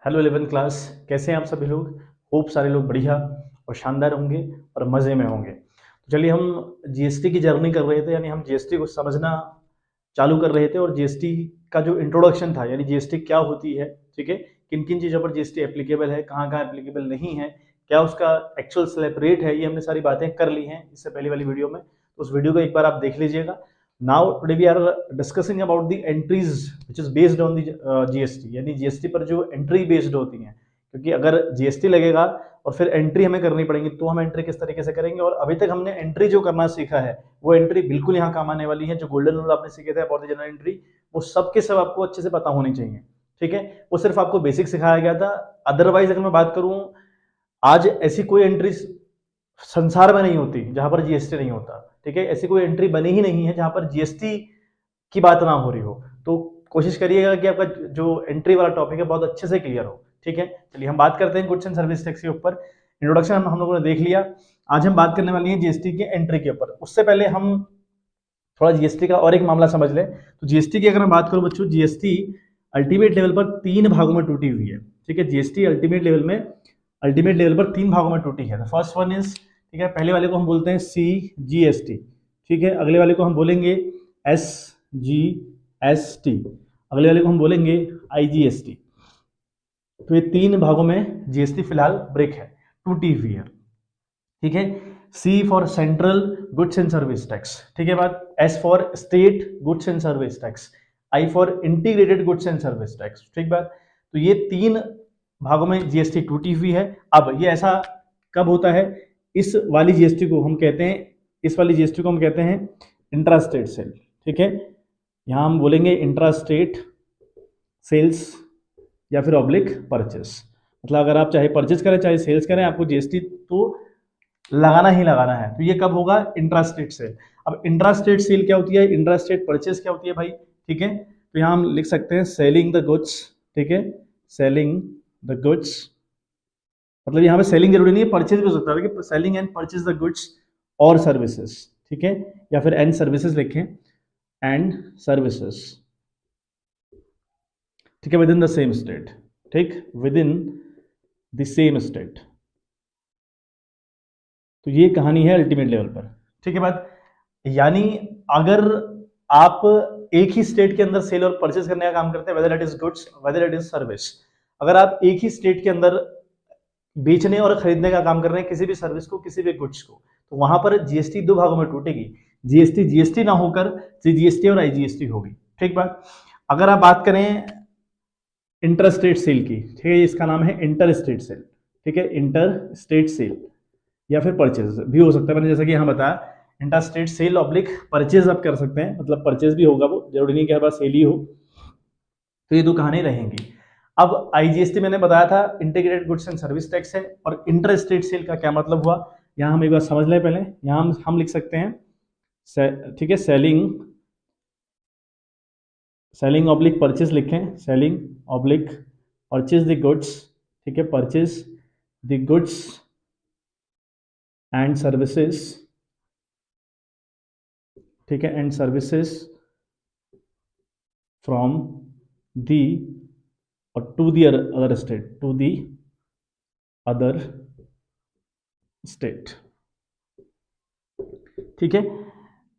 Hello 11th class, कैसे हैं आप सभी लोग। होप सारे लोग बढ़िया और शानदार होंगे और मज़े में होंगे। तो चलिए, हम जीएसटी की जर्नी कर रहे थे, यानी हम जीएसटी को समझना चालू कर रहे थे और जीएसटी का जो इंट्रोडक्शन था, यानी जीएसटी क्या होती है, ठीक है, किन किन चीज़ों पर जीएसटी एप्लीकेबल है, कहाँ कहाँ एप्लीकेबल नहीं है, क्या उसका एक्चुअल स्लैब रेट है, ये हमने सारी बातें कर ली हैं इससे पहले वाली वीडियो में। तो उस वीडियो को एक बार आप देख लीजिएगा। Now today we are discussing about the entries which is based on the GST, यानी जीएसटी पर जो एंट्री बेस्ड होती हैं, क्योंकि अगर जीएसटी लगेगा और फिर एंट्री हमें करनी पड़ेगी, तो हम एंट्री किस तरीके से करेंगे। और अभी तक हमने एंट्री जो करना सीखा है वो एंट्री बिल्कुल यहाँ काम आने वाली है। जो गोल्डन रूल आपने सीखे थे अबाउट द जनरल एंट्री, वो सब के सब आपको अच्छे से पता होनी चाहिए, ठीक है। वो सिर्फ आपको बेसिक सिखाया गया था। अदरवाइज अगर मैं बात करूं, आज ऐसी कोई एंट्री संसार में नहीं होती जहां पर जीएसटी नहीं होता, ठीक है। ऐसी कोई एंट्री बनी ही नहीं है जहां पर जीएसटी की बात ना हो रही हो। तो कोशिश करिएगा कि आपका जो एंट्री वाला टॉपिक है बहुत अच्छे से क्लियर हो, ठीक है। चलिए हम बात करते हैं गुड्स एंड सर्विस टैक्स के ऊपर। इंट्रोडक्शन हम लोगों ने देख लिया। आज हम बात करने वाली है जीएसटी के एंट्री के ऊपर। उससे पहले हम थोड़ा जीएसटी का और एक मामला समझ लें। तो जीएसटी की अगर मैं बात करूं बच्चों, जीएसटी अल्टीमेट लेवल पर 3 भागों में टूटी हुई है, ठीक है। जीएसटी अल्टीमेट लेवल पर 3 भागों में टूटी है। फर्स्ट वन इज, ठीक है, पहले वाले को हम बोलते हैं CGST, ठीक है। अगले वाले को हम बोलेंगे SGST, अगले वाले को हम बोलेंगे IGST। तो ये 3 भागों में जीएसटी फिलहाल ब्रेक है, टूटी हुई है, ठीक है। C for central goods and service tax, ठीक है बात। S for state goods and service tax, I for integrated goods and service tax, ठीक बात। तो ये 3 भागों में जीएसटी टूटी हुई है। अब ये ऐसा कब होता है? इस वाली जीएसटी को हम कहते हैं इंट्रास्टेट सेल, ठीक है। यहां हम बोलेंगे इंट्रास्टेट सेल्स या फिर ऑब्लिक परचेस। मतलब अगर आप चाहे परचेस करें चाहे सेल्स करें, आपको जीएसटी तो लगाना ही लगाना है। तो ये कब होगा? Intrastate sale. अब इंट्रास्टेट सेल क्या होती है, इंट्रास्टेट परचेस क्या होती है भाई, ठीक है। तो यहां हम लिख सकते हैं सेलिंग द गुड्स, ठीक है, सेलिंग द गुड्स। मतलब यहाँ पे सेलिंग जरूरी नहीं है, परचेज भी हो सकता है कि selling and purchase the goods और सर्विसेज, ठीक है, या फिर एंड सर्विसेज लिखें, एंड सर्विसेज, ठीक है, within the same state, ठीक, within the same state. तो ये कहानी है अल्टीमेट लेवल पर, ठीक है बात। यानी अगर आप एक ही स्टेट के अंदर सेल और परचेज करने का काम करते हैं, whether it is goods whether it is service, अगर आप एक ही स्टेट के अंदर बेचने और खरीदने का काम कर रहे हैं किसी भी सर्विस को, किसी भी गुड्स को, तो वहां पर जीएसटी 2 भागों में टूटेगी। जीएसटी ना होकर CGST और IGST होगी, ठीक बात। अगर आप बात करें इंटर स्टेट सेल की, ठीक है, इसका नाम है इंटर स्टेट सेल, ठीक है, इंटर स्टेट सेल या फिर परचेज भी हो सकता है। मैंने जैसा कि यहाँ बताया, inter state sale oblique purchase आप कर सकते हैं, मतलब परचेज भी होगा, वो जरूरी नहीं कि हर बार सेल ही हो। तो ये 2 कहानी रहेंगी। अब IGST मैंने बताया था integrated goods and service tax है, और इंटर स्टेट सेल का क्या मतलब हुआ, यहां हम एक बार समझ लें। पहले यहां हम लिख सकते हैं, ठीक है, सेलिंग ऑब्लिक परचेज लिखें, selling oblique purchase the goods, ठीक है, purchase the goods and services, ठीक है, एंड सर्विसेज फ्रॉम दी और to the other state, to the other state, ठीक है।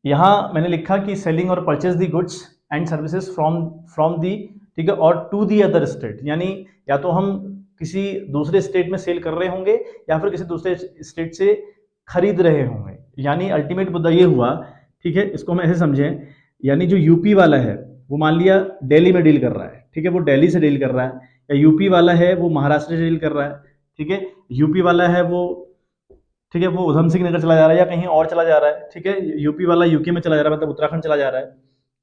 यहां मैंने लिखा कि सेलिंग और purchase the goods and services from the, ठीक है, और टू दी अदर स्टेट, यानी या तो हम किसी दूसरे स्टेट में सेल कर रहे होंगे या फिर किसी दूसरे स्टेट से खरीद रहे होंगे। यानी अल्टीमेट मुद्दा ये हुआ, ठीक है, इसको हम ऐसे समझें, यानी जो यूपी वाला है वो मान लिया दिल्ली में डील कर रहा है, ठीक है, वो दिल्ली से डील कर रहा है, या यूपी वाला है वो महाराष्ट्र से डील कर रहा है, ठीक है, यूपी वाला है वो, ठीक है, वो उधम सिंह नगर चला जा रहा है या कहीं और चला जा रहा है, ठीक है, यूपी वाला यूके में चला जा रहा है, मतलब उत्तराखंड चला जा रहा है,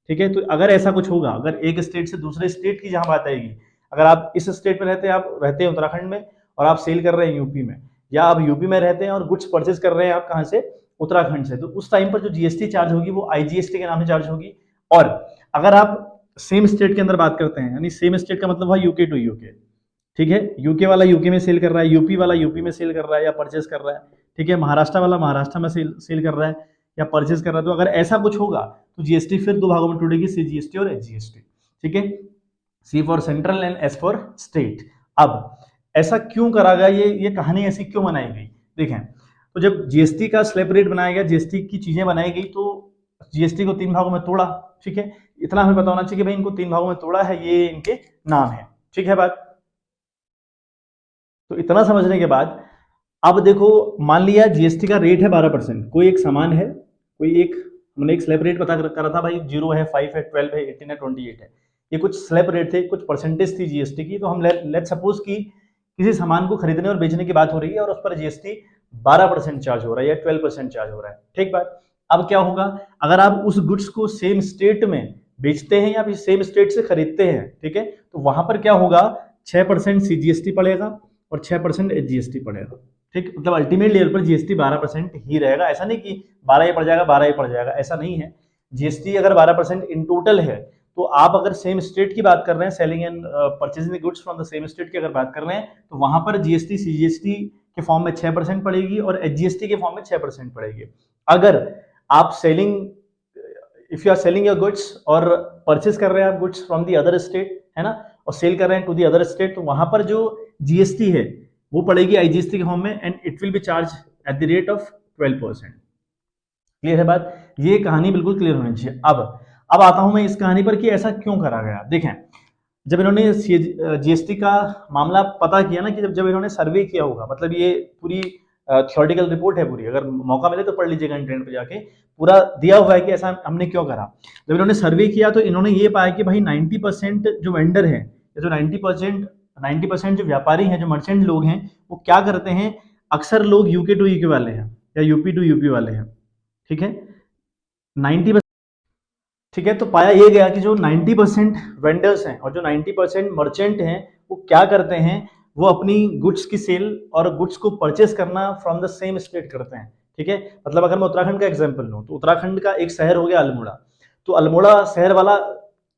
ठीक है। तो अगर ऐसा कुछ होगा, अगर एक स्टेट से दूसरे स्टेट की जहां बात आएगी, अगर आप इस स्टेट में रहते हैं, आप रहते हैं उत्तराखंड में और आप सेल कर रहे हैं यूपी में, या आप यूपी में रहते हैं और गुड्स परचेज कर रहे हैं आप कहां से, उत्तराखंड से, तो उस टाइम पर जो जीएसटी चार्ज होगी वो IGST के नाम से चार्ज होगी। और अगर आप सेम स्टेट के अंदर बात करते हैं, यानी सेम स्टेट का मतलब है यूके टू यूके, ठीक है, यूके वाला यूके में सेल कर रहा है, यूपी वाला यूपी में सेल कर रहा है या परचेज कर रहा है, ठीक है, महाराष्ट्र वाला महाराष्ट्र में सेल कर रहा है या परचेज कर रहा है। तो अगर ऐसा कुछ होगा तो जीएसटी फिर 2 भागों में टूटेगी, CGST और SGST, ठीक है। C for central and S for state. अब ऐसा क्यों करा गया, ये कहानी ऐसी क्यों बनाई गई? देखें, तो जब जीएसटी का स्लैब रेट बनाया गया, जीएसटी की चीजें बनाई गई, तो जीएसटी को 3 भागों में तोड़ा, ठीक है। इतना हमें पता होना चाहिए कि भाई इनको 3 भागों में तोड़ा है, ये इनके नाम है, ठीक है बात। तो इतना समझने के बाद अब देखो, मान लिया जीएसटी का रेट है 12%, कोई एक सामान है, कोई एक, हमने एक स्लैब रेट पता करा था भाई, 0 है, 5 है, 12 है, 18 है, 28 है, ये कुछ स्लैब रेट थे, कुछ परसेंटेज थी जीएसटी की। तो हम लेट सपोज की किसी सामान को खरीदने और बेचने की बात हो रही है और उस पर जीएसटी 12% चार्ज हो रहा है या 12% चार्ज हो रहा है, ठीक बात। अब क्या होगा, अगर आप उस गुड्स को सेम स्टेट में बेचते हैं या फिर सेम स्टेट से खरीदते हैं, ठीक है, तो वहां पर क्या होगा, 6% सीजीएसटी पड़ेगा और 6% एचजीएसटी पड़ेगा, ठीक। मतलब अल्टीमेट लेवल पर जीएसटी 12% ही रहेगा। ऐसा नहीं कि 12 ही पड़ जाएगा, 12 ही पड़ जाएगा, ऐसा नहीं है। जीएसटी अगर 12% इन टोटल है, तो आप अगर सेम स्टेट की बात कर रहे हैं, selling and purchasing goods from the same state की अगर बात कर रहे हैं, तो वहां पर जीएसटी सीजीएसटी के फॉर्म में 6% पड़ेगी और एचजीएसटी के फॉर्म में 6% पड़ेगी। अगर आप selling, if you are selling your goods और परचेज कर रहे हैं आप goods from the other state, है ना, और सेल कर रहे हैं टू दी अदर स्टेट, तो वहां पर जो जीएसटी है वो पड़ेगी आईजीएसटी के फॉर्म में and it will be charge at the rate of 12%। Clear है बात, ये कहानी बिल्कुल क्लियर होनी चाहिए। अब आता हूं मैं इस कहानी पर कि ऐसा क्यों करा गया। देखें, जब इन्होंने जीएसटी का मामला पता किया ना, कि जब इन्होंने सर्वे किया होगा, मतलब ये पूरी थ्योरेटिकल रिपोर्ट है पूरी, अगर मौका मिले तो पढ़ लीजिएगा इंटरनेट पे जाके, पूरा दिया हुआ है कि ऐसा हमने क्यों करा। जब इन्होंने सर्वे किया तो इन्होंने ये पाया कि भाई 90% जो वेंडर है, जो 90% जो व्यापारी हैं, जो मर्चेंट लोग हैं, वो क्या करते हैं, अक्सर लोग यूके टू यूके वाले हैं या यूपी टू यूपी वाले हैं, ठीक है, 90%, ठीक है। तो पाया ये गया कि जो 90% वेंडर्स हैं और जो 90% मर्चेंट हैं, वो क्या करते हैं, वो अपनी गुड्स की सेल और गुड्स को परचेस करना फ्रॉम द सेम स्टेट करते हैं, ठीक है। मतलब अगर मैं उत्तराखंड का एग्जांपल लूं, तो उत्तराखंड का एक शहर हो गया अल्मोड़ा, तो अल्मोड़ा शहर वाला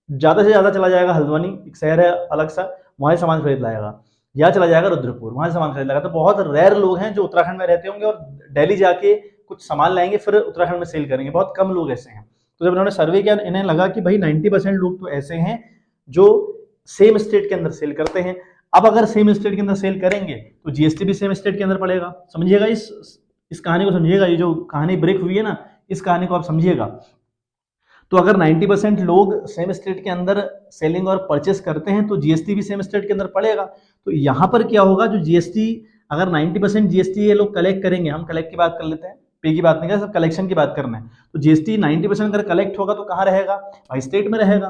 ज्यादा से ज्यादा चला जाएगा हल्द्वानी, एक शहर है अलग सा, वहां से सामान खरीद लाएगा, या चला जाएगा रुद्रपुर, वहां से सामान खरीद लाएगा। तो बहुत रेयर लोग हैं जो उत्तराखंड में रहते होंगे और दिल्ली जाके कुछ सामान लाएंगे फिर उत्तराखंड में सेल करेंगे, बहुत कम लोग ऐसे हैं। तो जब इन्होंने सर्वे किया, इन्हें लगा कि भाई 90% लोग तो ऐसे हैं जो सेम स्टेट के अंदर सेल करते हैं। अब अगर सेम स्टेट के अंदर सेल करेंगे तो जीएसटी भी सेम स्टेट के अंदर पड़ेगा। समझिएगा इस कहानी को, समझिएगा, ये जो कहानी ब्रेक हुई है ना, इस कहानी को आप समझिएगा। तो अगर 90% लोग सेम स्टेट के अंदर सेलिंग और परचेस करते हैं तो जीएसटी भी सेम स्टेट के अंदर पड़ेगा। तो यहां पर क्या होगा, जो जीएसटी, अगर 90% जीएसटी ये लोग कलेक्ट करेंगे, हम कलेक्ट की बात कर लेते हैं, पे की बात नहीं कर, सब कलेक्शन की बात करना है। तो जीएसटी 90% अगर कलेक्ट होगा तो कहाँ रहेगा भाई, स्टेट में रहेगा।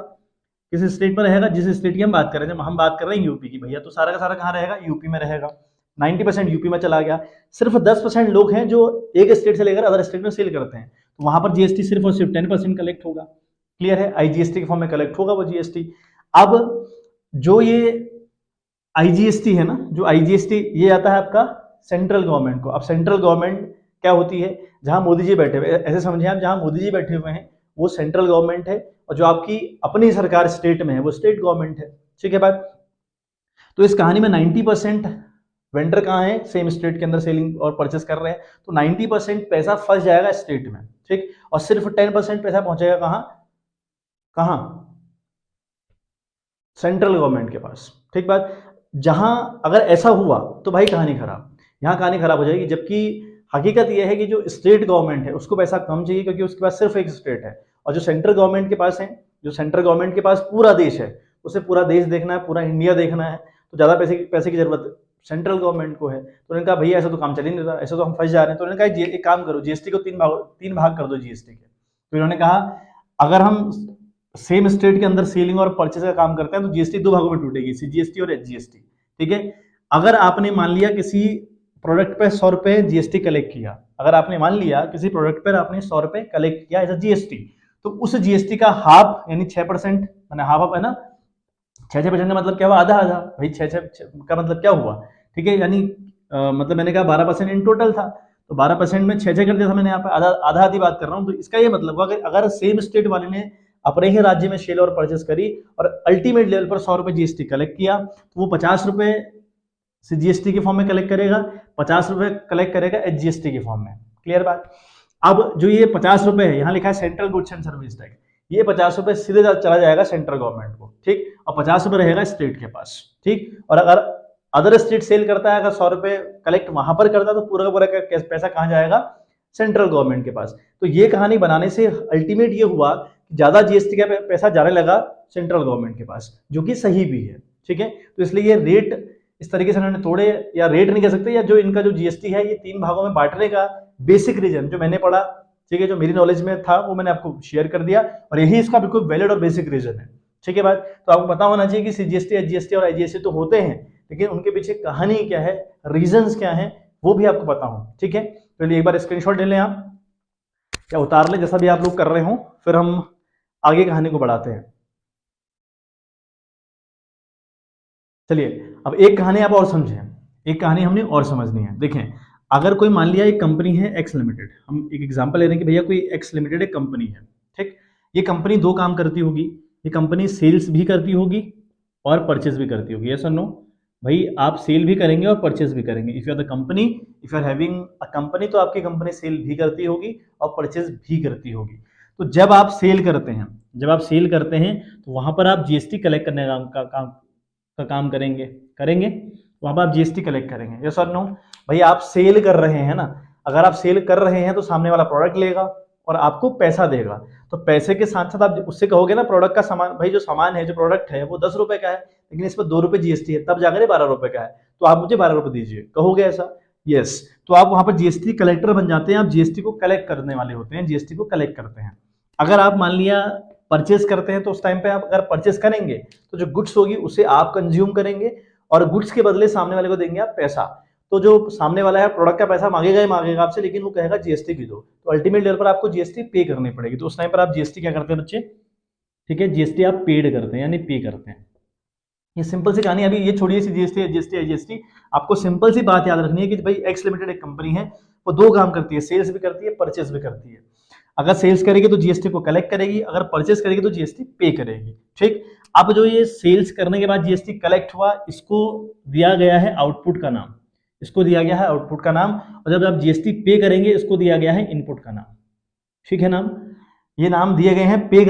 किस स्टेट में रहेगा, जिस स्टेट की हम बात कर रहे हैं, हम बात कर रहे हैं यूपी की भैया, तो सारा का सारा कहाँ रहेगा, यूपी में रहेगा। 90% यूपी में चला गया। सिर्फ 10% लोग हैं जो एक स्टेट से लेकर अदर स्टेट में सेल करते हैं, तो वहां पर जीएसटी सिर्फ और सिर्फ 10% कलेक्ट होगा। क्लियर है, आईजीएसटी के फॉर्म में कलेक्ट होगा वो जीएसटी। अब जो ये आईजीएसटी है ना, जो आईजीएसटी ये आता है आपका सेंट्रल गवर्नमेंट को। अब सेंट्रल गवर्नमेंट क्या होती है, जहां मोदी जी बैठे हुए, ऐसे समझिए आप, जहां मोदी जी बैठे हुए हैं वो सेंट्रल गवर्नमेंट है, और जो आपकी अपनी सरकार स्टेट में है वो स्टेट गवर्नमेंट है, ठीक है बात। तो इस कहानी में 90% वेंडर कहाँ है, सेम स्टेट के अंदर सेलिंग और परचेस कर रहे हैं, तो 90% पैसा फंस जाएगा स्टेट में, ठीक, और सिर्फ 10% पैसा पहुंचेगा कहां कहां, सेंट्रल गवर्नमेंट के पास, ठीक बात। जहां अगर ऐसा हुआ तो भाई कहानी खराब, यहां कहानी खराब हो जाएगी। जबकि हकीकत यह है कि जो स्टेट गवर्नमेंट है उसको पैसा कम चाहिए, क्योंकि उसके पास सिर्फ एक स्टेट है, और जो सेंट्रल गवर्नमेंट के पास है, जो सेंट्रल गवर्नमेंट के पास पूरा देश है, उसे पूरा देश देखना है, पूरा इंडिया देखना है, तो ज्यादा पैसे की जरूरत सेंट्रल गवर्नमेंट को है। तो उन्होंने कहा भैया ऐसा तो काम चल ही नहीं रहा, ऐसा तो हम फंस जा रहे हैं। तो उन्होंने कहा एक काम करो, जीएसटी को तीन भाग कर दो जीएसटी के। तो इन्होंने कहा अगर हम सेम स्टेट के अंदर सेलिंग और परचेज का काम करते हैं तो जीएसटी 2 भागों में टूटेगी, सीजीएसटी और एचजीएसटी, ठीक है। अगर आपने मान लिया किसी प्रोडक्ट पे 100 रुपए जीएसटी कलेक्ट किया, अगर आपने मान लिया किसी प्रोडक्ट पर आपने 100 रुपए कलेक्ट किया एज अ जीएसटी, तो उस जीएसटी का हाफ यानी 6%, मैंने हाफ है ना, 6% का मतलब क्या हुआ, आधा आधा भाई, 6 का मतलब क्या हुआ, ठीक है, यानी मतलब मैंने कहा 12% इन टोटल था, तो 12% में 6 कर दिया था मैंने, यहाँ पे आधा आधी बात कर रहा हूँ। तो इसका ये मतलब हुआ कि अगर सेम स्टेट वाले ने अपने ही राज्य में सेल और परचेस करी और अल्टीमेट लेवल पर 100 रुपए जीएसटी कलेक्ट किया, तो वो 50 रुपए से जीएसटी के फॉर्म में कलेक्ट करेगा, 50 रुपए कलेक्ट करेगा एचजीएसटी के फॉर्म में। क्लियर बात। अब जो ये 50 रुपए है, यहाँ लिखा है central goods and service tax, ये 50 रुपए सीधे चला जाएगा सेंट्रल गवर्नमेंट को, ठीक, और 50 रुपए रहेगा स्टेट के पास, ठीक। और अगर अदर स्टेट सेल करता है, अगर 100 रुपए कलेक्ट वहां पर करता है तो पूरा का पूरा पैसा कहाँ जाएगा, सेंट्रल गवर्नमेंट के पास। तो ये कहानी बनाने से अल्टीमेट ये हुआ कि ज्यादा जीएसटी का पैसा जाने लगा सेंट्रल गवर्नमेंट के पास, जो कि सही भी है, ठीक है। तो इसलिए ये रेट इस तरीके से उन्होंने तोड़े, या रेट नहीं कह सकते, या जो इनका जो जीएसटी है ये 3 भागों में बांटने का बेसिक रीजन जो मैंने पढ़ा, ठीक है, जो मेरी नॉलेज में था वो मैंने आपको शेयर कर दिया, और यही इसका बिल्कुल वैलिड और बेसिक रीजन है, ठीक है बात। तो आपको पता होना चाहिए कि सीजीएसटी, एचजीएसटी और आईजीएसटी तो होते हैं, लेकिन उनके पीछे कहानी क्या है, रीजंस क्या है, वो भी आपको पता हो, ठीक है। तो एक बार स्क्रीनशॉट ले लें आप या उतार लें, जैसा भी आप लोग कर रहे हो, फिर हम आगे कहानी को बढ़ाते हैं। चलिए अब एक कहानी आप और समझें, एक कहानी हमने और समझनी है। देखें, अगर कोई मान लिया एक कंपनी है एक्स लिमिटेड, हम एक एग्जांपल ले रहे हैं कि भैया कोई एक्स लिमिटेड एक कंपनी है, ठीक। ये कंपनी 2 काम करती होगी, ये कंपनी सेल्स भी करती होगी और परचेज भी करती होगी, यस और नो। भाई आप सेल भी करेंगे और परचेज भी करेंगे। If you are the company, if you are having a company, तो आपकी कंपनी सेल भी करती होगी और परचेज भी करती होगी। तो जब आप सेल करते हैं, जब आप सेल करते हैं तो वहां पर आप जीएसटी कलेक्ट करने का काम करेंगे, वहां पर आप जीएसटी कलेक्ट करेंगे, यस और नो। भाई आप सेल कर रहे हैं ना, अगर आप सेल कर रहे हैं तो सामने वाला प्रोडक्ट लेगा और आपको पैसा देगा, तो पैसे के साथ साथ आप उससे कहोगे ना प्रोडक्ट का सामान, भाई जो सामान है, जो प्रोडक्ट है वो 10 रुपए का है, लेकिन इस पर 2 रुपए जीएसटी है, तब जाकर 12 रुपए का है, तो आप मुझे 12 रुपए दीजिए, कहोगे ऐसा, यस। तो आप वहां पर जीएसटी कलेक्टर बन जाते हैं, आप जीएसटी को कलेक्ट करने वाले होते हैं, जीएसटी को कलेक्ट करते हैं। अगर आप मान लिया परचेस करते हैं, तो उस टाइम पे आप अगर परचेस करेंगे तो जो गुड्स होगी उसे आप कंज्यूम करेंगे और गुड्स के बदले सामने वाले को देंगे आप पैसा। तो जो सामने वाला है प्रोडक्ट का पैसा मांगेगा ही मांगेगा आपसे, लेकिन वो कहेगा जीएसटी भी दो, तो अल्टीमेट लेवल पर आपको जीएसटी पे करनी पड़ेगी। तो उस टाइम पर आप जीएसटी क्या करते हैं बच्चे, ठीक है, जीएसटी आप पेड करते हैं, यानी पे करते हैं। ये सिंपल सी कहानी, अभी ये छोड़िए जीएसटी जीएसटी आईजीएसटी, आपको सिंपल सी बात याद रखनी है कि भाई एक्स लिमिटेड एक कंपनी है, वो 2 काम करती है, सेल्स भी करती है, परचेस भी करती है। अगर सेल्स करेगी तो जीएसटी को कलेक्ट करेगी, अगर परचेस करेगी तो जीएसटी पे करेगी, ठीक। अब जो ये सेल्स करने के बाद जीएसटी कलेक्ट हुआ, इसको दिया गया है आउटपुट का नाम, इसको दिया गया है आउटपुट का नाम, और जब आप जीएसटी पे करेंगे इसको दिया गया है इनपुट का नाम, ठीक है नाम। ये नाम दिए गए हैं पे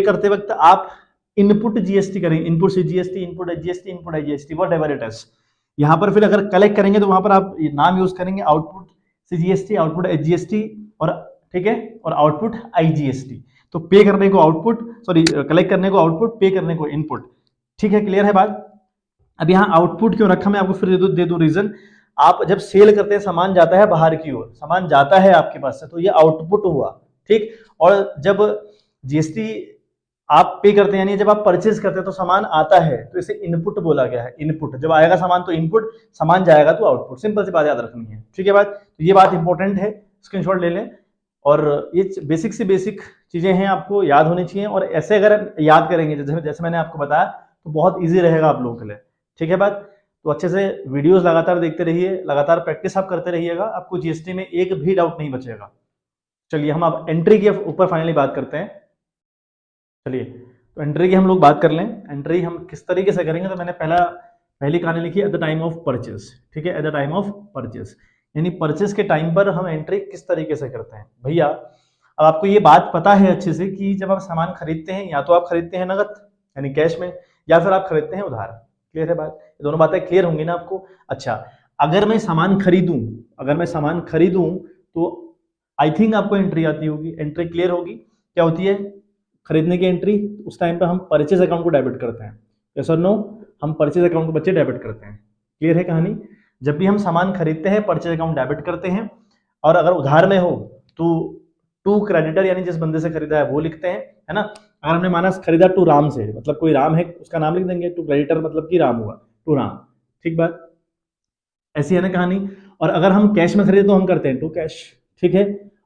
करते वक्त आप इनपुट जीएसटी करेंगे, इनपुट से GST, input GST, input IGST, whatever it is. यहां पर फिर अगर कलेक्ट करेंगे तो वहां पर आप ये नाम यूज करेंगे, आउटपुट से जीएसटी, आउटपुट एचजीएसटी, और ठीक है, और आउटपुट आईजीएसटी। तो पे करने को आउटपुट, सॉरी कलेक्ट करने को आउटपुट, पे करने को इनपुट, ठीक है, क्लियर है बात। अब यहाँ आउटपुट क्यों रखा मैं आपको फिर दे दो रीजन। आप जब सेल करते हैं, सामान जाता है बाहर की ओर, सामान जाता है आपके पास से, तो ये आउटपुट हुआ, ठीक। और जब जीएसटी आप पे करते हैं, यानी जब आप परचेज करते हैं तो सामान आता है, तो इसे इनपुट बोला गया है, इनपुट। जब आएगा सामान तो इनपुट, सामान जाएगा तो आउटपुट, सिंपल सी बात याद रखनी है, ठीक है बात। तो ये बात इंपॉर्टेंट है, स्क्रीनशॉट ले लें। और ये बेसिक से बेसिक चीजें हैं, आपको याद होनी चाहिए, और ऐसे अगर याद करेंगे जैसे मैंने आपको बताया, तो बहुत ईजी रहेगा आप लोगों के लिए, ठीक है बात। तो अच्छे से वीडियोस लगातार देखते रहिए, लगातार प्रैक्टिस आप करते रहिएगा, आपको जीएसटी में एक भी डाउट नहीं बचेगा। चलिए हम अब एंट्री के ऊपर फाइनली बात करते हैं। चलिए तो एंट्री की हम लोग बात कर लें। एंट्री हम किस तरीके से करेंगे, तो मैंने पहली कहानी लिखी eight the time of purchase, ठीक है, at the time of purchase, यानी परचेज के टाइम पर हम एंट्री किस तरीके से करते हैं। भैया अब आपको ये बात पता है अच्छे से कि जब आप सामान खरीदते हैं, या तो आप खरीदते हैं नगद यानी कैश में, या फिर आप खरीदते हैं उधार, क्लियर है बात। ये दोनों बातें क्लियर होंगी ना आपको। अच्छा, अगर मैं सामान खरीदूं तो आई थिंक आपको एंट्री आती होगी, एंट्री क्लियर होगी। क्या होती है खरीदने की एंट्री, उस टाइम पे हम परचेज अकाउंट को डेबिट करते हैं, यस और नो, हम परचेज अकाउंट को बच्चे डेबिट करते हैं, क्लियर है कहानी। जब भी हम सामान खरीदते हैं परचेज अकाउंट डेबिट करते हैं, और अगर उधार में हो तो टू क्रेडिटर यानी जिस बंदे से खरीदा है वो लिखते हैं, है ना। अगर हमने माना खरीदा टू राम से, मतलब कोई राम है उसका नाम लिख देंगे, टू क्रेडिटर मतलब कि राम हुआ, टू राम, ठीक बात, ऐसी है ना कहानी। और अगर हम कैश में खरीदे तो हम करते हैं टू कैश, ठीक है।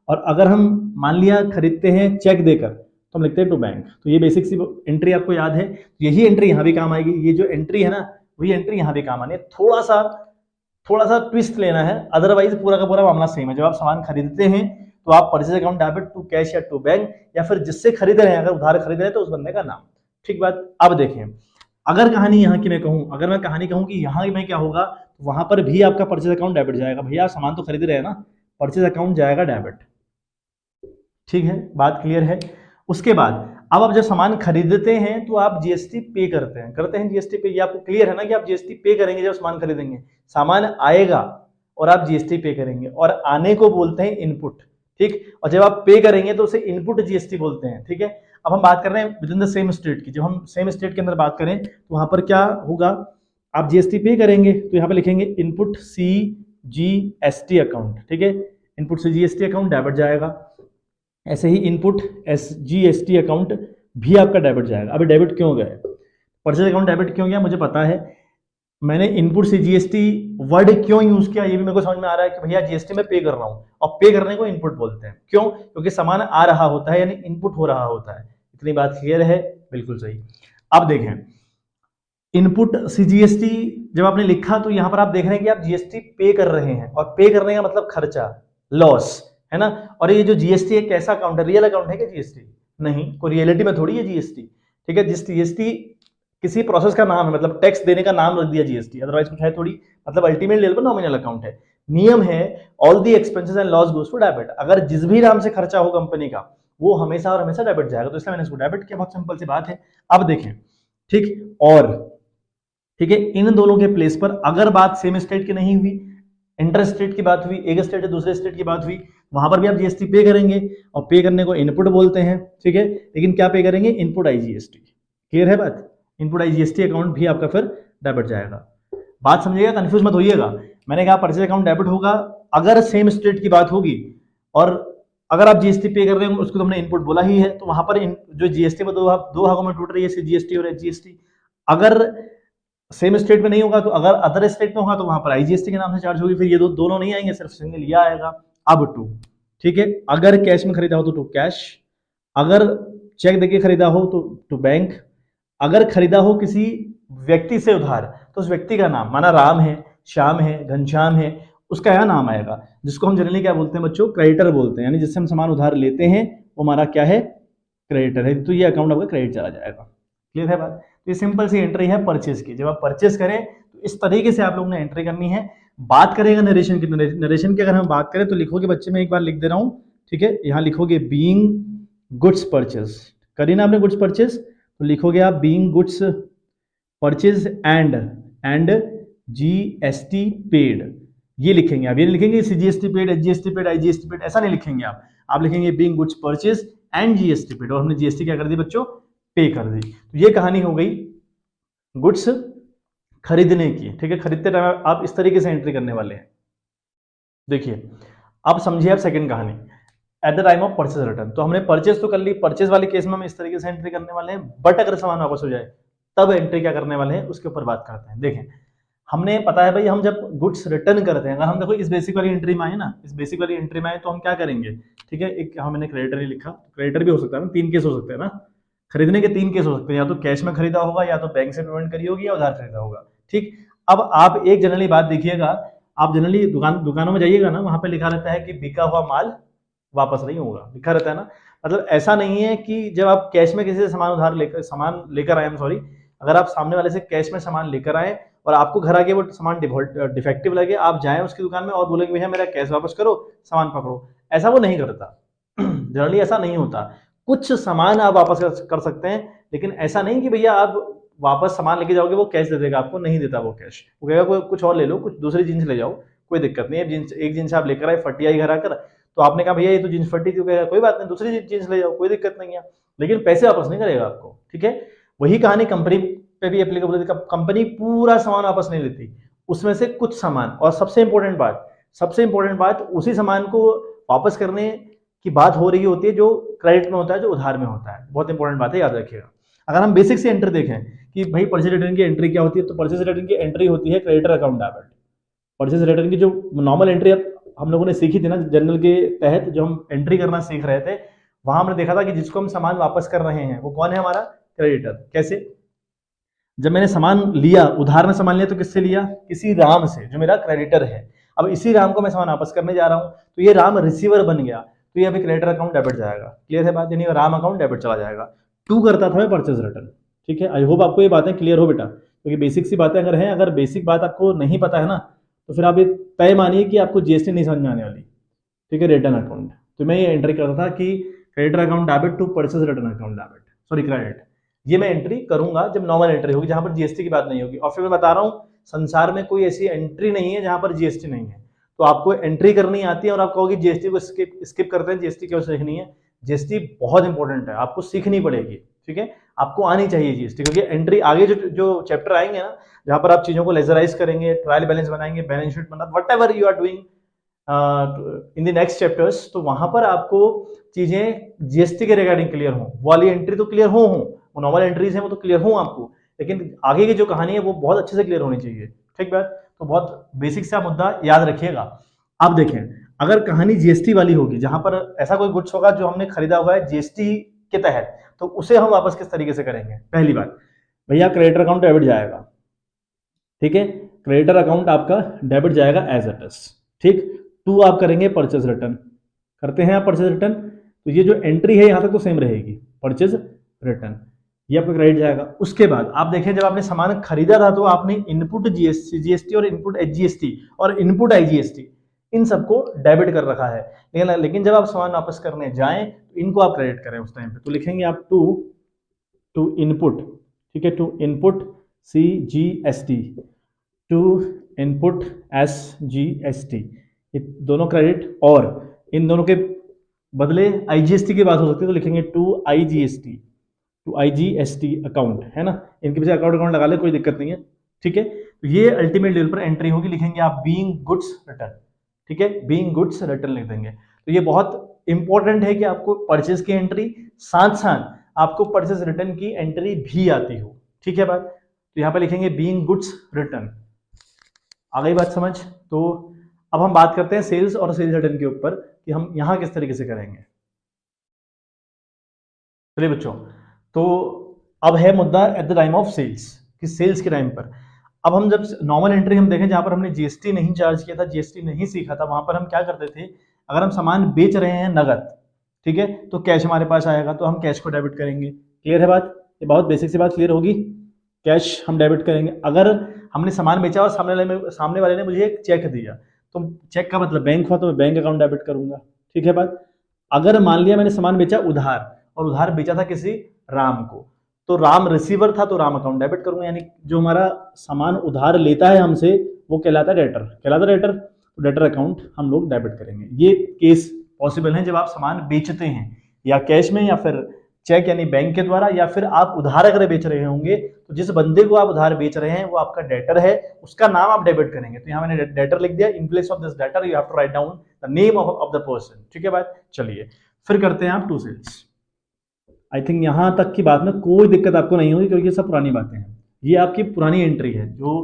और अगर हम मान लिया खरीदते हैं चेक देकर तो हम लिखते हैं टू बैंक। तो ये बेसिक सी एंट्री आपको याद है, यही एंट्री यहाँ भी काम आएगी। ये जो एंट्री है ना, वही एंट्री यहाँ भी काम आनी है। थोड़ा सा ट्विस्ट लेना है, अदरवाइज पूरा का पूरा मामला सेम है। जब आप सामान खरीदते हैं तो आप purchase account debit to cash या टू बैंक, या फिर जिससे खरीद रहे हैं, अगर उधार खरीद रहे हैं तो उस बंदे का नाम, ठीक बात। अब देखें, अगर कहानी यहाँ की मैं कहूँ, अगर मैं कहानी कहूँ कि यहाँ में क्या होगा, तो वहां पर भी आपका परचेज अकाउंट डेबिट जाएगा। भैया सामान तो खरीद रहे हैं ना, परचेज अकाउंट जाएगा डेबिट, ठीक है, बात क्लियर है। उसके बाद अब आप जब सामान खरीदते हैं तो आप जीएसटी पे करते हैं जीएसटी पे। ये आपको क्लियर है ना कि आप जीएसटी पे करेंगे जब सामान खरीदेंगे। सामान आएगा और आप जीएसटी पे करेंगे, और आने को बोलते हैं इनपुट, ठीक। और जब आप पे करेंगे तो उसे इनपुट जीएसटी बोलते हैं, ठीक है। अब हम बात कर रहे हैं with in the same state की। जब हम सेम स्टेट के अंदर बात करें तो वहां पर क्या होगा, आप जीएसटी पे करेंगे तो यहाँ पे लिखेंगे इनपुट CGST अकाउंट, ठीक है। इनपुट CGST अकाउंट डेबिट जाएगा। ऐसे ही इनपुट SGST अकाउंट भी आपका डेबिट जाएगा। अभी डेबिट क्यों गया, परचेज अकाउंट डेबिट क्यों गया मुझे पता है। मैंने इनपुट से जीएसटी वर्ड क्यों यूज किया ये भी मेरे को समझ में आ रहा है कि भैया जीएसटी में पे कर रहा हूं, और पे करने को इनपुट बोलते हैं। क्यों? क्योंकि सामान आ रहा होता है, यानी इनपुट हो रहा होता है। इतनी बात क्लियर है? बिल्कुल सही। अब देखें, इनपुट सीजीएसटी जब आपने लिखा तो यहां पर आप देख रहे हैं कि आप जीएसटी पे कर रहे हैं, और पे करने का मतलब खर्चा, लॉस, है ना। और ये जो जीएसटी है कैसा अकाउंट है, रियल अकाउंट है क्या जीएसटी? नहीं, कोई रियलिटी में थोड़ी है जीएसटी, ठीक है। जिस जीएसटी किसी प्रोसेस का नाम है, मतलब टैक्स देने का नाम रख दिया जीएसटी, अदरवाइज कुछ है थोड़ी। मतलब अल्टीमेट लेवल पर नॉमिनल अकाउंट है। नियम है all the expenses and loss goes to debit. अगर जिस भी नाम से खर्चा हो कंपनी का वो हमेशा और हमेशा डेबिट जाएगा, तो इसलिए मैंने इसको डेबिट किया। बहुत सिंपल सी बात है। अब देखें, ठीक, और ठीक है, इन दोनों के प्लेस पर अगर बात सेम स्टेट की नहीं हुई, इंटर स्टेट की बात हुई, एक स्टेट से दूसरे स्टेट की बात हुई, वहां पर भी आप जीएसटी पे करेंगे, और पे करने को इनपुट बोलते हैं, ठीक है। लेकिन क्या पे करेंगे? Input IGST. क्लियर है बात? इनपुट आईजीएसटी अकाउंट भी आपका फिर डेबिट जाएगा। बात समझिएगा, कंफ्यूज मत होइएगा। मैंने कहा परचेज अकाउंट डेबिट होगा अगर सेम स्टेट की बात होगी, और अगर आप जीएसटी पे कर रहे हो उसको तो हमने इनपुट बोला ही है, तो वहां पर जो जीएसटी में दो भागों में टूट रही है, जीएसटी और एचजीएसटी। अगर सेम स्टेट में नहीं होगा तो अगर अदर स्टेट में होगा तो वहां पर आईजीएसटी के नाम से चार्ज होगी। फिर ये दोनों नहीं आएंगे, सिर्फ सिंगल ये आएगा। अब टू, ठीक है, अगर कैश में खरीदा हो तो टू कैश, अगर चेक देके खरीदा हो तो टू बैंक, अगर खरीदा हो किसी व्यक्ति से उधार तो उस व्यक्ति का नाम, माना राम है, श्याम है, घनश्याम है, उसका यह नाम आएगा, जिसको हम जनरली क्या बोलते हैं बच्चों? क्रेडिटर बोलते हैं। यानी जिससे हम सामान उधार लेते हैं वो हमारा क्या है? क्रेडिटर है। तो ये अकाउंट आपका क्रेडिट चला जाएगा। क्लियर है बात? ये सिंपल सी एंट्री है परचेज की। जब आप परचेज करें तो इस तरीके से आप लोगों ने एंट्री करनी है। बात करेगा नरेशन की, नरेशन की अगर हम बात करें तो लिखोगे बच्चे, मैं एक बार लिख दे रहा हूं, ठीक है। यहां लिखोगे बीइंग गुड्स परचेज, करी ना आपने गुड्स परचेज, तो लिखोगे आप being goods purchase and GST paid, ये लिखेंगे आप। ये लिखेंगे CGST paid, HGST paid, IGST paid, ऐसा नहीं लिखेंगे आप लिखेंगे being goods purchase and GST paid, और हमने जीएसटी क्या कर दी बच्चों? पे कर दी। तो ये कहानी हो गई गुड्स खरीदने की, ठीक है। खरीदते टाइम आप इस तरीके से एंट्री करने वाले हैं। देखिए, अब समझिए आप सेकंड कहानी, eight the time of purchase return. तो हमने परचेज तो कर ली, परचेज वाले केस में हम इस तरीके से एंट्री करने वाले हैं। बट अगर सामान वापस हो जाए तब एंट्री क्या करने वाले हैं उसके ऊपर बात करते हैं। देखें, हमने पता है भाई, हम जब गुड्स रिटर्न करते हैं, अगर हम देखो इस बेसिक वाली एंट्री में आए ना, इस बेसिक वाली एंट्री में आए तो हम क्या करेंगे, ठीक है। एक यहाँ मैंने क्रेडिटर ही लिखा, क्रेडिटर भी हो सकता है ना, 3 केस हो सकते हैं ना, खरीदने के 3 केस हो सकते हैं, या तो कैश में खरीदा होगा, या तो बैंक से पेमेंट करी होगी, या उधार खरीदा होगा, ठीक। अब आप एक जनरली बात देखिएगा, आप जनरली दुकानों में जाइएगा ना, वहां पे लिखा रहता है कि बिका हुआ माल वापस नहीं होगा, लिखा रहता है ना। मतलब ऐसा नहीं है कि जब आप कैश में किसी से सामान लेकर आए, सॉरी, अगर आप सामने वाले से कैश में सामान लेकर आए और आपको घर आके वो सामान डिफेक्टिव लगे, आप जाएं उसकी दुकान में और बोलेंगे भैया मेरा कैश वापस करो, सामान पकड़ो, ऐसा वो नहीं करता। जनरली ऐसा नहीं होता। कुछ सामान आप वापस कर सकते हैं, लेकिन ऐसा नहीं कि भैया आप वापस सामान लेके जाओगे वो कैश दे देगा आपको, नहीं देता वो कैश। वो कहेगा कोई कुछ और ले लो, कुछ दूसरी जींस ले जाओ, कोई दिक्कत नहीं है। जींस एक जींस आप लेकर आए, फटी आई घर आकर, तो आपने कहा भैया ये तो जींस फटी थी, कोई बात नहीं, दूसरी जींस ले जाओ, कोई दिक्कत नहीं है, लेकिन पैसे वापस नहीं करेगा आपको, ठीक है। वही कहानी कंपनी पे भी एप्लीकेबल है। कंपनी पूरा सामान वापस नहीं लेती, उसमें से कुछ सामान, और सबसे इंपॉर्टेंट बात, उसी सामान को वापस करने की बात हो रही होती है जो क्रेडिट में होता है, जो उधार में होता है। बहुत इंपॉर्टेंट बात है, याद रखिएगा। अगर हम बेसिक से एंट्री देखें कि भाई परचेज रिटर्न की एंट्री क्या होती है, तो परचेज रिटर्न की एंट्री होती है creditor account debit. Purchase return की जो नॉर्मल एंट्री हम लोगों ने सीखी थी ना जनरल के तहत, जो हम एंट्री करना सीख रहे थे, वहां हमने देखा था कि जिसको हम सामान वापस कर रहे हैं वो कौन है? हमारा क्रेडिटर। कैसे? जब मैंने सामान लिया, उधार में सामान लिया, तो किससे लिया? किसी राम से, जो मेरा क्रेडिटर है। अब इसी राम को मैं सामान वापस करने जा रहा हूं, तो ये राम रिसीवर बन गया, तो ये अभी क्रेडिटर अकाउंट डेबिट जाएगा। क्लियर है बात? यानी राम अकाउंट डेबिट चला जाएगा। टू करता था मैं परचेज रिटर्न, ठीक है। आई होप आपको ये बातें क्लियर हो बेटा, क्योंकि बेसिक सी बातें अगर हैं, अगर बेसिक बात आपको नहीं पता है ना, तो फिर आप ये तय मानिए कि आपको जीएसटी नहीं समझ में आने वाली, ठीक है। रिटर्न अकाउंट, तो मैं ये एंट्री करता था कि creditor account debit to purchase return account debit. Sorry credit, ये मैं एंट्री करूंगा जब नॉर्मल एंट्री होगी, जहां पर जीएसटी की बात नहीं होगी। और फिर मैं बता रहा हूं संसार में कोई ऐसी एंट्री नहीं है जहां पर जीएसटी नहीं है। तो आपको एंट्री करनी आती है और आप कहोगे जीएसटी को स्किप करते हैं, जीएसटी क्यों सीखनी है? जीएसटी बहुत इंपॉर्टेंट है, आपको सीखनी पड़ेगी, ठीक है, आपको आनी चाहिए जीएसटी, क्योंकि एंट्री आगे जो चैप्टर आएंगे ना, जहां पर आप चीजों को लेजराइज करेंगे, ट्रायल बैलेंस बनाएंगे, बैलेंस शीट बना, whatever you are doing in the next chapters, तो वहां पर आपको चीजें जीएसटी के रिगार्डिंग क्लियर हो, वो वाली एंट्री तो क्लियर हो, वो नॉर्मल एंट्रीज है वो तो क्लियर हो आपको, लेकिन आगे की जो कहानी है वो बहुत अच्छे से क्लियर होनी चाहिए, ठीक बात। तो बहुत बेसिक सा मुद्दा याद रखिएगा। अब देखें, अगर कहानी जीएसटी वाली होगी, जहां पर ऐसा कोई गुड्स होगा जो हमने खरीदा हुआ है जीएसटी के तहत, तो उसे हम वापस किस तरीके से करेंगे? पहली बात, भैया क्रेडिटर अकाउंट डेबिट जाएगा, ठीक है, क्रेडिटर अकाउंट आपका डेबिट जाएगा एज इट इज, ठीक। टू आप करेंगे परचेज रिटर्न, करते हैं आप परचेज रिटर्न, तो ये जो एंट्री है यहां तक तो सेम रहेगी, परचेज रिटर्न, ये आपका क्रेडिट जाएगा। उसके बाद आप देखें, जब आपने सामान खरीदा था तो आपने इनपुट जीएसटी और इनपुट एचजीएसटी और इनपुट आईजीएसटी इन सबको डेबिट कर रखा है, लेकिन जब आप सामान वापस करने जाएं तो इनको आप क्रेडिट करें उस टाइम पे, तो लिखेंगे आप टू इनपुट, ठीक है, to input CGST, to input SGST, ये दोनों क्रेडिट, और इन दोनों के बदले आईजीएसटी की बात हो सकती है तो लिखेंगे टू आईजीएसटी अकाउंट, है ना, इनके पीछे अकाउंट लगा ले, कोई दिक्कत नहीं है, ठीक है। तो ये अल्टीमेट लेवल पर एंट्री होगी, लिखेंगे आप बीइंग गुड्स रिटर्न, ठीक है, बीइंग गुड्स रिटर्न लिख देंगे। तो ये बहुत इंपॉर्टेंट है कि आपको परचेज की एंट्री साथ साथ आपको परचेज रिटर्न की एंट्री भी आती हो, ठीक है बात। तो यहाँ पे लिखेंगे बीइंग गुड्स रिटर्न, आ गई बात समझ। तो अब हम बात करते हैं सेल्स और सेल्स रिटर्न के ऊपर कि हम यहां किस तरीके से करेंगे। चलिए बच्चों, तो अब है मुद्दा at the time of sales, कि सेल्स के टाइम पर अब हम जब नॉर्मल एंट्री हम देखें जहां पर हमने जीएसटी नहीं चार्ज किया था, जीएसटी नहीं सीखा था, वहां पर हम क्या करते थे, अगर हम सामान बेच रहे हैं नगद, ठीक है, तो कैश हमारे पास आएगा तो हम कैश को डेबिट करेंगे, क्लियर है बात, ये बहुत बेसिक सी बात क्लियर होगी, कैश हम डेबिट करेंगे। अगर हमने सामान बेचा और सामने वाले ने मुझे एक चेक दिया, तो चेक का मतलब बैंक हुआ, तो मैं बैंक अकाउंट डेबिट करूंगा, ठीक है बात। अगर मान लिया मैंने सामान बेचा उधार, और उधार बेचा था किसी राम को, तो राम रिसीवर था, तो राम अकाउंट डेबिट करूंगा, यानी जो हमारा सामान उधार लेता है हमसे वो कहलाता है डेटर, तो डेटर अकाउंट हम लोग डेबिट करेंगे। ये केस पॉसिबल है जब आप सामान बेचते हैं, या कैश में, या फिर चेक यानी बैंक के द्वारा, या फिर आप उधार अगर बेच रहे होंगे तो जिस बंदे को आप उधार बेच रहे हैं वो आपका डेटर है, उसका नाम आप डेबिट करेंगे। तो यहाँ मैंने डेटर लिख दिया, in place of this debtor you have to write down the name of the person, ठीक है बात। चलिए फिर करते हैं आप टू सेल्स। आई थिंक यहां तक की बात में कोई दिक्कत आपको नहीं होगी, क्योंकि ये सब पुरानी बातें हैं, ये आपकी पुरानी एंट्री है जो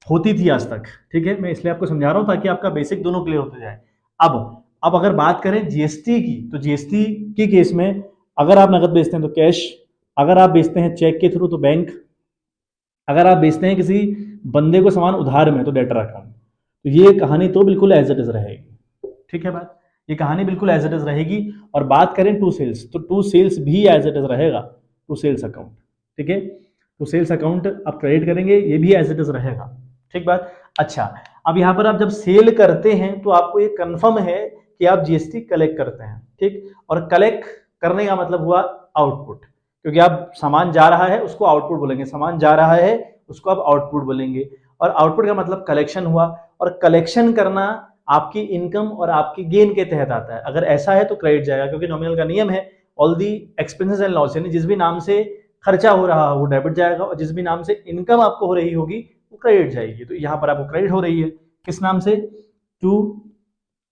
होती थी आज तक, ठीक है, मैं इसलिए आपको समझा रहा हूं ताकि आपका बेसिक दोनों क्लियर होते जाए। अब अगर बात करें जीएसटी की, तो जीएसटी के केस में अगर आप नगद बेचते हैं तो कैश, अगर आप बेचते हैं चेक के थ्रू तो बैंक, अगर आप बेचते हैं किसी बंदे को सामान उधार में तो डेटर अकाउंट। तो ये कहानी तो बिल्कुल एज इट इज रहेगी, ठीक है बात, ये कहानी बिल्कुल एज इट इज रहेगी। और बात करें टू सेल्स, तो टू सेल्स भी एज इट इज रहेगा, टू सेल्स अकाउंट, ठीक है, टू सेल्स अकाउंट आप क्रेडिट करेंगे, ये भी एज इट इज रहेगा, ठीक बात। अच्छा, अब यहाँ पर आप जब सेल करते हैं तो आपको ये कंफर्म है कि आप जीएसटी कलेक्ट करते हैं, ठीक, और कलेक्ट करने का मतलब हुआ आउटपुट, क्योंकि आप सामान जा रहा है उसको आउटपुट बोलेंगे, सामान जा रहा है उसको आप आउटपुट बोलेंगे, और आउटपुट का मतलब कलेक्शन हुआ, और कलेक्शन करना आपकी इनकम और आपकी गेन के तहत आता है। अगर ऐसा है तो क्रेडिट जाएगा, क्योंकि नॉमिनल का नियम है all the expenses and loss, यानी जिस भी नाम से खर्चा हो रहा हो वो डेबिट जाएगा, और जिस भी नाम से इनकम आपको हो रही होगी वो क्रेडिट जाएगी। तो यहाँ पर आपको क्रेडिट हो रही है किस नाम से, टू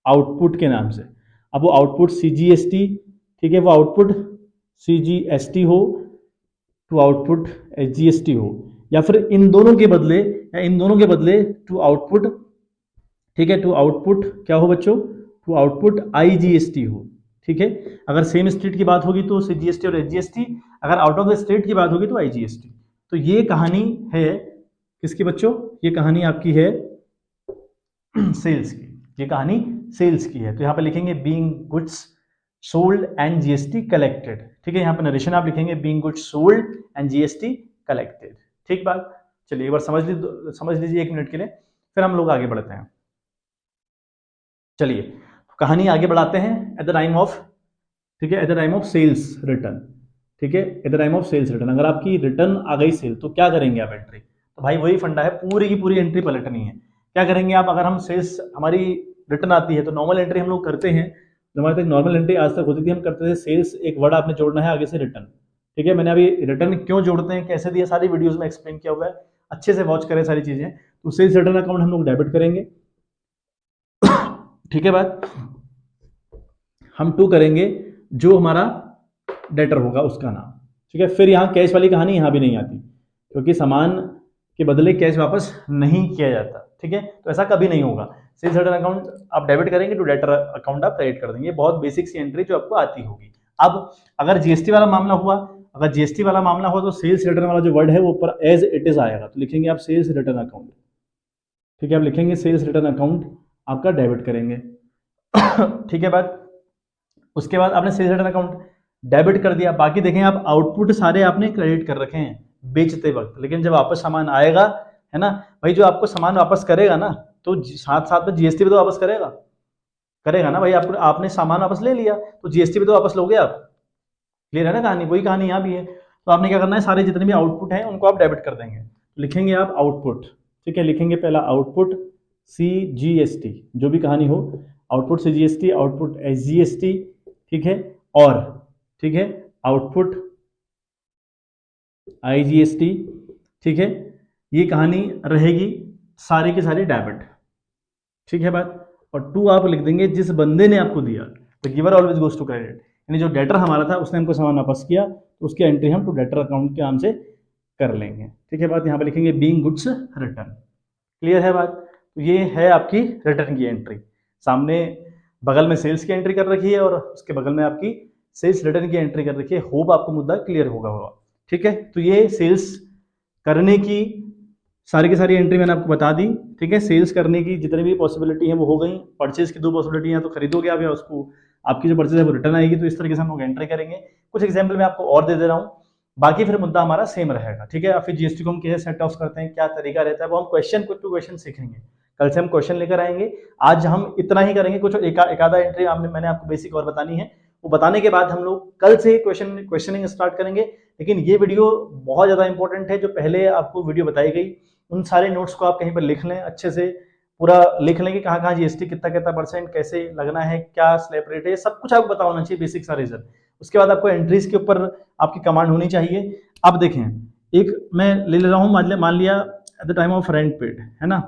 आउटपुट के नाम से। अब वो आउटपुट सीजीएसटी, ठीक है, वो आउटपुट सीजीएसटी हो, टू आउटपुट एचजीएसटी हो, या फिर इन दोनों के बदले टू आउटपुट, ठीक है, टू आउटपुट क्या हो बच्चों, टू आउटपुट आईजीएसटी हो, ठीक है। अगर सेम स्टेट की बात होगी तो सीजीएसटी और एचजीएसटी, अगर आउट ऑफ द स्टेट की बात होगी तो आईजीएसटी। तो ये कहानी है किसकी बच्चों, ये कहानी आपकी है सेल्स की, ये कहानी सेल्स की है। तो यहाँ पे लिखेंगे being goods sold and GST collected, ठीक है, यहाँ पे नरेशन आप लिखेंगे being goods sold and GST collected, ठीक बात। चलिए एक बार समझ लीजिए 1 मिनट के लिए, फिर हम लोग आगे बढ़ते हैं। चलिए कहानी आगे बढ़ाते हैं एट द टाइम ऑफ, ठीक है, at the time of sales return, ठीक है, at the time of sales return. अगर आपकी रिटर्न आ गई सेल तो क्या करेंगे आप एंट्री, तो भाई वही फंडा है, पूरी की पूरी एंट्री पलटनी है। क्या करेंगे आप, अगर हम सेल्स हमारी रिटर्न आती है तो नॉर्मल एंट्री हम लोग करते हैं, जो हमारे तक नॉर्मल एंट्री आज तक होती थी, हम करते थे सेल्स, एक वर्ड आपने जोड़ना है आगे से रिटर्न। ठीक है, मैंने अभी रिटर्न क्यों जोड़ते हैं, कैसे दिया, सारी वीडियोस में एक्सप्लेन किया हुआ है, अच्छे से वॉच करें सारी चीजें। तो सेल्स रिटर्न अकाउंट हम लोग डेबिट करेंगे। ठीक है बात, हम टू करेंगे जो हमारा डेटर होगा उसका नाम। ठीक है, फिर यहाँ कैश वाली कहानी यहाँ भी नहीं आती, क्योंकि सामान के बदले कैश वापस नहीं किया जाता। ठीक है, तो ऐसा कभी नहीं होगा। सेल्स रिटर्न अकाउंट आप डेबिट करेंगे तो डेटर अकाउंट आप क्रेडिट कर देंगे। बहुत बेसिक सी एंट्री जो आपको आती होगी। अब अगर जीएसटी वाला मामला हुआ, अगर जीएसटी वाला मामला हुआ तो सेल्स रिटर्न वाला जो वर्ड है वो ऊपर एज इट इज आएगा, तो लिखेंगे आप सेल्स रिटर्न अकाउंट। ठीक है, आप लिखेंगे सेल्स रिटर्न अकाउंट आपका डेबिट करेंगे। ठीक है बात, उसके बाद आपने सेल्स रिटर्न अकाउंट डेबिट कर दिया। बाकी देखें आप, आउटपुट सारे आपने क्रेडिट कर रखे हैं बेचते वक्त, लेकिन जब वापस सामान आएगा, है ना भाई, जो आपको सामान वापस करेगा ना, तो साथ साथ में जीएसटी भी तो वापस करेगा ना भाई। आपको, आपने सामान वापस ले लिया तो जीएसटी भी तो वापस लोगे आप। क्लियर है ना कहानी, वही कहानी यहाँ भी है। तो आपने क्या करना है, सारे जितने भी आउटपुट हैं उनको आप डेबिट कर देंगे। लिखेंगे आप आउटपुट। ठीक है, लिखेंगे पहला आउटपुट CGST, जो भी कहानी हो, आउटपुट CGST, आउटपुट SGST। ठीक है, और ठीक है आउटपुट IGST। ठीक है, ये कहानी रहेगी सारी की सारी डेबिट। ठीक है बात, और टू आप लिख देंगे जिस बंदे ने आपको दिया, the giver always goes to credit, यानी जो डेटर हमारा था उसने हमको सामान वापस किया तो उसकी एंट्री हम टू डेटर अकाउंट के नाम से कर लेंगे। ठीक है बात, यहाँ पे लिखेंगे बीइंग गुड्स रिटर्न। क्लियर है बात, तो ये है आपकी रिटर्न की एंट्री। सामने बगल में सेल्स की एंट्री कर रखी है और उसके बगल में आपकी सेल्स रिटर्न की एंट्री कर रखी है। होप आपको मुद्दा क्लियर होगा। ठीक है, तो ये सेल्स करने की सारी की सारी एंट्री मैंने आपको बता दी। ठीक है, सेल्स करने की जितनी भी पॉसिबिलिटी है वो हो गई। परचेज की दो पॉसिबिलिटी है, तो खरीदोगे आप या उसको, आपकी जो परचेज है वो रिटर्न आएगी। तो इस तरीके से हम लोग एंट्री करेंगे। कुछ एग्जाम्पल मैं आपको और दे दे रहा हूँ, बाकी फिर मुद्दा हमारा सेम रहेगा। ठीक है, फिर जीएसटी को हम कैसे सेट ऑफ करते हैं, क्या तरीका रहता है, वो हम क्वेश्चन टू क्वेश्चन सीखेंगे। कल से हम क्वेश्चन लेकर आएंगे, आज हम इतना ही करेंगे। कुछ एक आधा एंट्री मैंने आपको बेसिक और बतानी है, वो बताने के बाद हम लोग कल से क्वेश्चनिंग स्टार्ट करेंगे। लेकिन ये वीडियो बहुत ज्यादा इंपॉर्टेंट है, जो पहले आपको वीडियो बताई गई उन सारे नोट्स को आप कहीं पर लिख लें, अच्छे से पूरा लिख लें कि कहाँ कहाँ जीएसटी कितना कितना परसेंट कैसे लगना है, क्या स्लैब रेट है, सब कुछ आपको पता होना चाहिए, बेसिक सा रीजन। उसके बाद आपको एंट्रीज के ऊपर आपकी कमांड होनी चाहिए। अब देखें, एक मैं ले रहा हूँ, मान लिया eight the time of rent paid, है ना,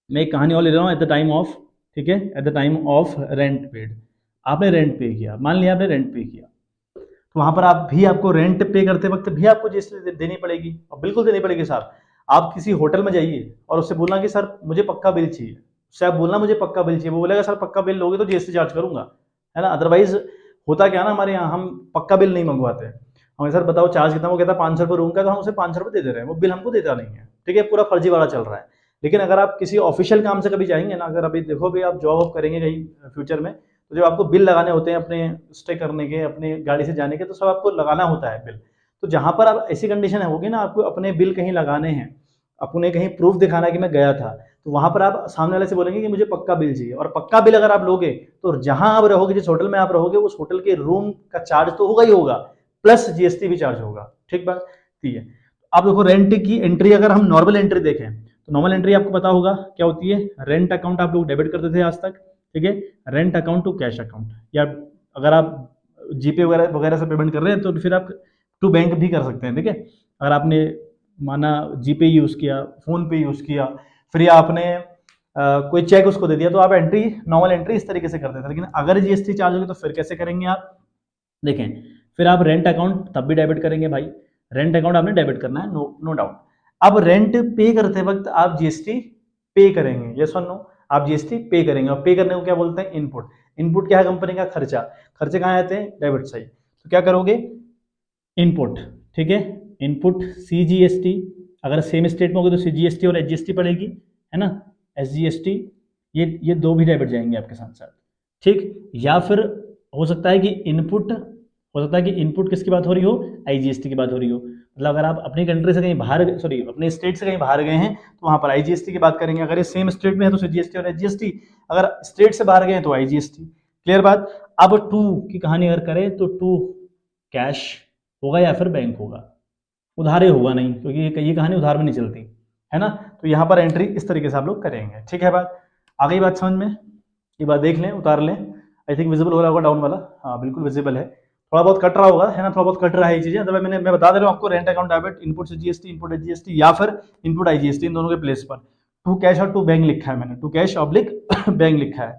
मैं एक कहानी और ले रहा हूँ एट द टाइम ऑफ, ठीक है, at the time of rent paid. आपने रेंट पे किया, मान लिया आपने रेंट पे किया, तो वहां पर आप भी, आपको रेंट पे करते वक्त भी आपको जीएसटी देनी पड़ेगी, और बिल्कुल देनी पड़ेगी साहब। आप किसी होटल में जाइए और उससे बोलना कि सर मुझे पक्का बिल चाहिए, उससे आप बोलना मुझे पक्का बिल चाहिए, वो बोलेगा सर पक्का बिल लोगे तो जीएसटी चार्ज करूंगा, है ना। अदरवाइज होता क्या ना, हमारे यहाँ हम पक्का बिल नहीं मंगवाते। हमें सर बताओ चार्ज कितना, वो कहता है 500 रुपये रूम का, तो हम उसे 500 रुपये दे रहे हैं, वो बिल हमको देता नहीं है। ठीक है, पूरा फर्जी वाला चल रहा है। लेकिन अगर आप किसी ऑफिशियल काम से कभी जाएंगे ना, अगर अभी देखो भी आप जॉब करेंगे कहीं फ्यूचर में, तो जब आपको बिल लगाने होते हैं अपने स्टे करने के, अपने गाड़ी से जाने के, तो सब आपको लगाना होता है बिल। तो जहां पर आप ऐसी कंडीशन होगी ना, आपको अपने बिल कहीं लगाने हैं, अपने कहीं प्रूफ दिखाना है कि मैं गया था, तो वहां पर आप सामने वाले से बोलेंगे कि मुझे पक्का बिल चाहिए। और पक्का बिल अगर आप लोगे तो जहां आप रहोगे, जिस होटल में आप रहोगे, उस होटल के रूम का चार्ज तो होगा ही होगा, प्लस जीएसटी भी चार्ज होगा। ठीक बात, ठीक है। अब देखो रेंट की एंट्री, अगर हम नॉर्मल एंट्री देखें तो नॉर्मल एंट्री आपको पता होगा क्या होती है। रेंट अकाउंट आप लोग डेबिट करते थे आज तक, ठीक है, rent account to cash account, या अगर आप जीपे वगैरह से पेमेंट कर रहे हैं तो फिर आप टू बैंक भी कर सकते हैं। ठीक है, अगर आपने माना जीपे यूज किया, फोन पे यूज किया, फिर आपने कोई चेक उसको दे दिया, तो आप एंट्री, नॉर्मल एंट्री इस तरीके से करते थे। लेकिन अगर जीएसटी चार्ज होगी तो फिर कैसे करेंगे आप, देखें, फिर आप रेंट अकाउंट तब भी डेबिट करेंगे भाई, रेंट अकाउंट आपने डेबिट करना है, नो डाउट। अब रेंट पे करते वक्त आप जीएसटी पे करेंगे, यस और नो, आप जीएसटी पे करेंगे। और पे करने को क्या बोलते हैं, इनपुट। इनपुट क्या है, कंपनी का खर्चा। खर्चे कहाँ आते हैं, डेबिट साइड। तो क्या करोगे, इनपुट, ठीक है, इनपुट CGST, अगर सेम स्टेट में होगी तो CGST और SGST पड़ेगी, है ना, SGST, ये दो भी डेबिट जाएंगे आपके साथ साथ। ठीक, या फिर हो सकता है कि इनपुट, हो सकता है कि इनपुट किसकी बात हो रही हो, IGST की बात हो रही हो। मतलब अगर आप अपनी कंट्री से कहीं बाहर, सॉरी अपने स्टेट से कहीं बाहर गए हैं तो वहां पर IGST की बात करेंगे। अगर ये सेम स्टेट में है तो CGST और SGST, अगर स्टेट से बाहर गए हैं तो IGST। क्लियर बात। अब टू की कहानी अगर करें तो टू कैश होगा या फिर बैंक होगा, उधार ही होगा नहीं, क्योंकि ये कहानी उधार में नहीं चलती है ना। तो यहाँ पर एंट्री इस तरीके से आप लोग करेंगे, ठीक है। बात आ गई बात समझ में, ये बात देख लें, उतार लें। आई थिंक विजिबल हो रहा होगा डाउन वाला, हाँ बिल्कुल विजिबल है, थोड़ा बहुत कट रहा होगा है ना, थोड़ा बहुत कट रहा है ये चीज़ें। तो मैं बता दे रहा हूँ आपको, रेंट अकाउंट डेबिट, इनपुट से जीएसटी, इनपुट है जीएसटी, या फिर इनपुट आई जीएसटी, इन दोनों के प्लेस पर टू कैश और टू बैंक लिखा है मैंने, टू कैश ऑब्लिक बैंक लिखा है,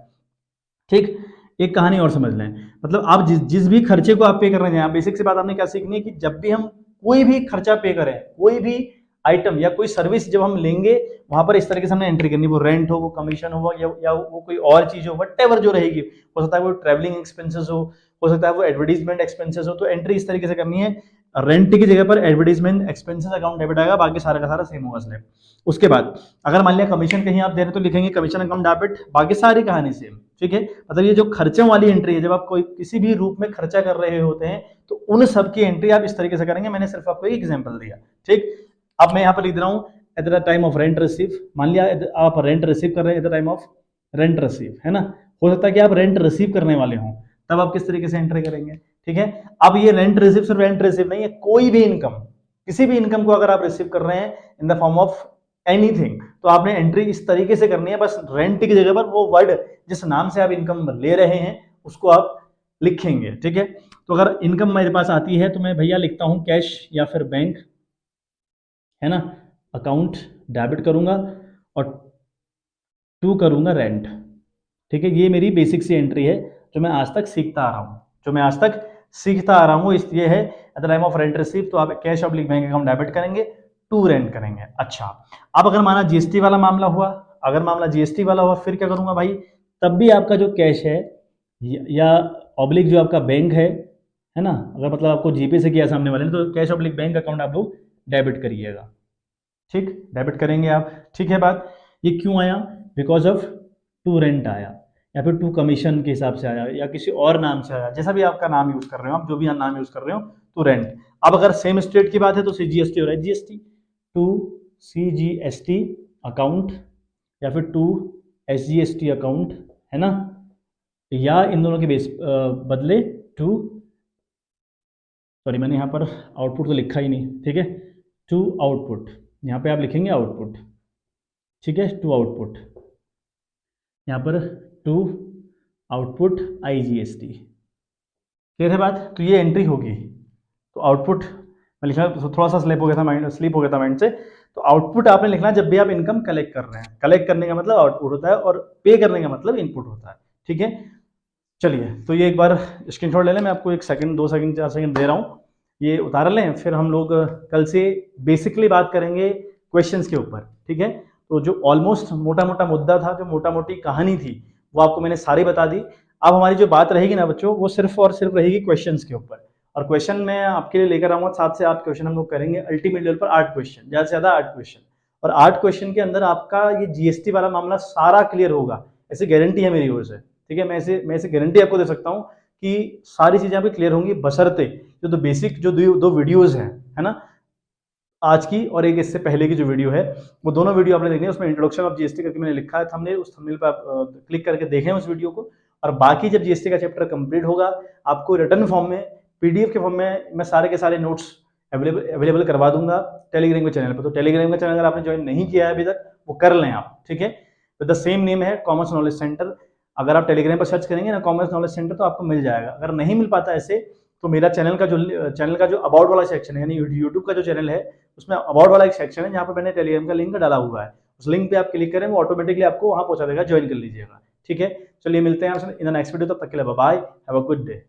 ठीक। एक कहानी और समझ लें, मतलब आप जिस भी खर्चे को आप पे कर रहे हैं, बेसिक सी बात आपने क्या सीखनी है कि जब भी हम कोई भी खर्चा पे करें, कोई भी आइटम या कोई सर्विस जब हम लेंगे, वहां पर इस तरीके से हमने एंट्री करनी, वो रेंट हो, वो कमीशन हो, या वो कोई और चीज हो, वट जो रहेगी, हो सकता है वो ट्रैवलिंग एक्सपेंसेस हो सकता है वो एडवर्टीजमेंट एक्सपेंसेस हो। तो एंट्री इस तरीके से करनी है, रेंट की जगह पर एडवर्टीजमेंट एक्सपेंसेस अकाउंट डेबिट आएगा, बाकी सारा का सारा सेम होगा स्लैब। उसके बाद अगर मान लिया कमीशन कहीं आप दे रहे तो लिखेंगे कमीशन अकाउंट डेबिट, बाकी सारी कहानी सेम, ठीक है। मतलब ये जो खर्चों वाली एंट्री है, जब आप कोई किसी भी रूप में खर्चा कर रहे होते हैं तो उन सब की एंट्री आप इस तरीके से करेंगे। मैंने सिर्फ आपको एक एग्जांपल दिया, ठीक। अब मैं यहाँ पर लिख रहा हूँ eight the time of rent receive, मान लिया आप रेंट रिसीव कर रहे हैं eight the time of rent receive, है ना। हो सकता है कि आप रेंट रिसीव करने वाले हों, तब आप किस तरीके से एंट्री करेंगे, ठीक है। अब ये रेंट रिसीव सिर्फ रेंट रिसीव नहीं है, कोई भी इनकम, किसी भी इनकम को अगर आप रिसीव कर रहे हैं in the form of anything, तो आपने एंट्री इस तरीके से करनी है, बस रेंट की जगह पर वो वर्ड जिस नाम से आप इनकम ले रहे हैं उसको आप लिखेंगे, ठीक है। तो अगर इनकम मेरे पास आती है तो मैं भैया लिखता हूं कैश या फिर बैंक, है ना, अकाउंट डेबिट करूंगा और टू करूंगा रेंट, ठीक है। ये मेरी बेसिक सी एंट्री है जो मैं आज तक सीखता आ रहा हूं, इसलिए है at the time of rent receive, तो आप cash oblique bank account debit करेंगे, टू रेंट करेंगे। अच्छा, अब अगर माना जीएसटी वाला मामला हुआ, फिर क्या करूंगा भाई, तब भी आपका जो कैश है या ऑब्लिक जो आपका बैंक है ना, अगर मतलब आपको जीपे से किया सामने वाले ने, तो कैश ऑब्लिक बैंक अकाउंट आप लोग डेबिट करिएगा, ठीक, डेबिट करेंगे आप, ठीक है। बात ये क्यों आया, बिकॉज ऑफ टू रेंट आया, या फिर टू कमीशन के हिसाब से आया, या किसी और नाम से आया, जैसा भी आपका नाम यूज कर रहे हो, आप जो भी नाम यूज कर रहे हो, टू रेंट। अब अगर सेम स्टेट की बात है तो सीजीएसटी और एचजीएसटी, टू सीजीएसटी अकाउंट या फिर टू एसजीएसटी अकाउंट, है ना, या इन दोनों के बदले टू, सॉरी मैंने यहाँ पर आउटपुट तो लिखा ही नहीं, ठीक है, टू आउटपुट, यहाँ पे आप लिखेंगे आउटपुट, ठीक है, टू आउटपुट, यहाँ पर टू आउटपुट आईजीएसटी, क्लियर है बात। तो ये एंट्री होगी, तो आउटपुट मैं लिखा, थोड़ा सा स्लिप हो गया था माइंड से। तो आउटपुट आपने लिखना जब भी आप इनकम कलेक्ट कर रहे हैं, कलेक्ट करने का मतलब आउटपुट होता है और पे करने का मतलब इनपुट होता है, ठीक है। चलिए, तो ये एक बार स्क्रीनशॉट ले लें, मैं आपको 1 सेकंड 2 सेकंड 4 सेकंड दे रहा हूँ, ये उतार लें, फिर हम लोग कल से बेसिकली बात करेंगे क्वेश्चंस के ऊपर, ठीक है। तो जो ऑलमोस्ट मोटा मोटा मुद्दा था, जो मोटा मोटी कहानी थी, वो आपको मैंने सारी बता दी। अब हमारी जो बात रहेगी ना बच्चों, वो सिर्फ और सिर्फ रहेगी क्वेश्चंस के ऊपर, और क्वेश्चन मैं आपके लिए लेकर आऊंगा 7 से 8 क्वेश्चन हम लोग करेंगे, अल्टीमेट लेवल पर 8 क्वेश्चन, ज्यादा से ज्यादा 8 क्वेश्चन, और 8 क्वेश्चन के अंदर आपका ये जीएसटी वाला मामला सारा क्लियर होगा, ऐसी गारंटी है मेरी ओर से, ठीक है। मैं ऐसे गारंटी आपको दे सकता हूँ कि सारी चीजें आपकी क्लियर होंगी, बशर्ते जो बेसिक जो दो वीडियोज है ना, आज की और एक इससे पहले की जो वीडियो है, वो दोनों वीडियो आपने देखनी है, उसमें इंट्रोडक्शन ऑफ जीएसटी करके मैंने लिखा है थंबनेल, उस थंबनेल पर आप क्लिक करके देखें उस वीडियो को। और बाकी जब जीएसटी का चैप्टर कंप्लीट होगा, आपको रिटर्न फॉर्म में, पीडीएफ के फॉर्म में मैं सारे के सारे नोट्स अवेलेबल करवा दूंगा टेलीग्राम के चैनल पर। तो टेलीग्राम का चैनल अगर आपने ज्वाइन नहीं किया है अभी तक, वो कर लें आप, ठीक है। तो द सेम नेम है कॉमर्स नॉलेज सेंटर, अगर आप टेलीग्राम पर सर्च करेंगे ना कॉमर्स नॉलेज सेंटर, तो आपको मिल जाएगा। अगर नहीं मिल पाता ऐसे, तो मेरा चैनल का जो अबाउट वाला सेक्शन है, यानी यूट्यूब का जो चैनल है, उसमें अबाउट वाला एक सेक्शन है जहाँ पर मैंने टेलीग्राम का लिंक डाला हुआ है, उस लिंक पे आप क्लिक करें, वो ऑटोमेटिकली आपको वहाँ पहुंचा देगा, ज्वाइन कर लीजिएगा, ठीक है। चलिए मिलते हैं इन द नेक्स्ट वीडियो, तब तक के लिए bye bye, have a good day.